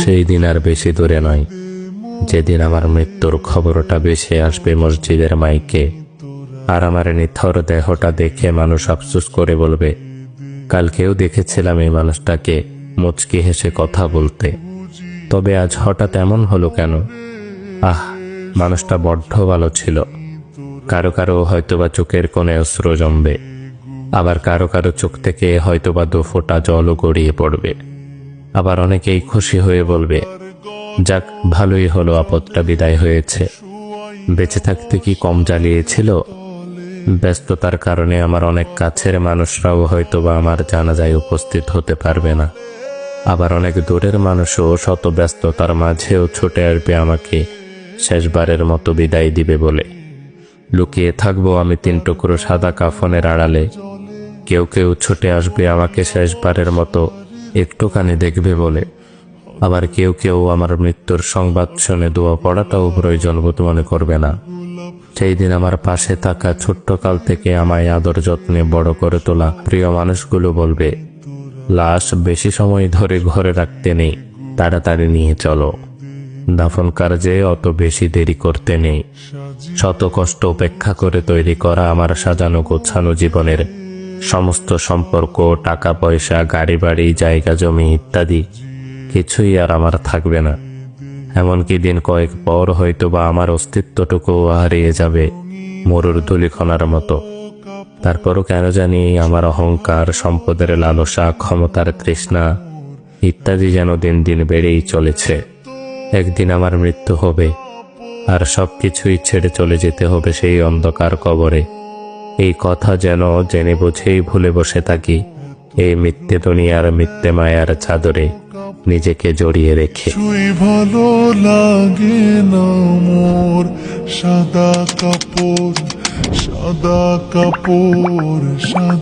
সেই দিন আর বেশি দূরে নয়, যেদিন আমার মৃত্যুর খবরটা ভেসে আসবে মসজিদের মাইকে, আর আমার নিথর দেহটা দেখে মানুষ আফসোস করে বলবে, কালকেও দেখেছিলাম এই মানুষটাকে মুচকি হেসে কথা বলতে, তবে আজ হঠাৎ এমন হলো কেন? মানুষটা বড্ড ভালো ছিল। কারো কারো হয়তোবা চোখের কোণে অশ্রু জমবে, আবার কারো কারো চোখ থেকে হয়তোবা 2 ফোঁটা জলও গড়িয়ে পড়বে। আবার অনেকেই খুশি হয়ে বলবে, যাক, ভালোই হলো, আপদটা বিদায় হয়েছে। বেঁচে থাকতে কি কম জ্বালিয়েছিল? ব্যস্ততার কারণে আমার অনেক কাছের মানুষরাও হয়তোবা আমার জানাজায় উপস্থিত হতে পারবে না। আবার অনেক দূরের মানুষও শত ব্যস্ততার মাঝেও ছুটে আসবে আমাকে শেষবারের মতো বিদায় দিবে বলে। লুকিয়ে থাকবো আমি 3 টুকরো সাদা কাফনের আড়ালে। কেউ কেউ ছুটে আসবে আমাকে শেষবারের মতো একটুখানি দেখবে বলে। আবার কেউ কেউ আমার মৃত্যুর সংবাদ শুনে দোয়া পড়াটাও প্রয়োজন বোধ মনে করবে না। সেই দিন আমার পাশে থাকা ছোট্টকাল থেকে আমায় আদর যত্নে বড় করে তোলা প্রিয় মানুষগুলো বলবে, লাশ বেশি সময় ধরে ঘরে রাখতে নেই, তাড়াতাড়ি নিয়ে চলো। দাফন কার্যে অত বেশি দেরি করতে নেই। শত কষ্ট উপেক্ষা করে তৈরি করা আমার সাজানো গোছানো জীবনের সমস্ত সম্পর্ক, টাকা পয়সা, গাড়ি বাড়ি, জায়গা জমি ইত্যাদি কিছুই আর আমার থাকবে না। এমনকি দিন কয়েক পর হয়তোবা আমার অস্তিত্বটুকুও হারিয়ে যাবে মরুর ধূলিকণার মতো। তারপরও কেন জানি আমার অহংকার, সম্পদের লালসা, ক্ষমতার তৃষ্ণা ইত্যাদি যেন দিন দিন বেড়েই চলেছে। একদিন আমার মৃত্যু হবে, আর সবকিছুই ছেড়ে চলে যেতে হবে সেই অন্ধকার কবরে। এই কথা যেন জেনে বুঝেই ভুলে বসে থাকি এই মিথ্যে দুনিয়ার মিথ্যে মায়ার চাদরে নিজেকে জড়িয়ে রেখে। ভালো লাগে না মোর সাদা কাপড়, সাদা কাপড়।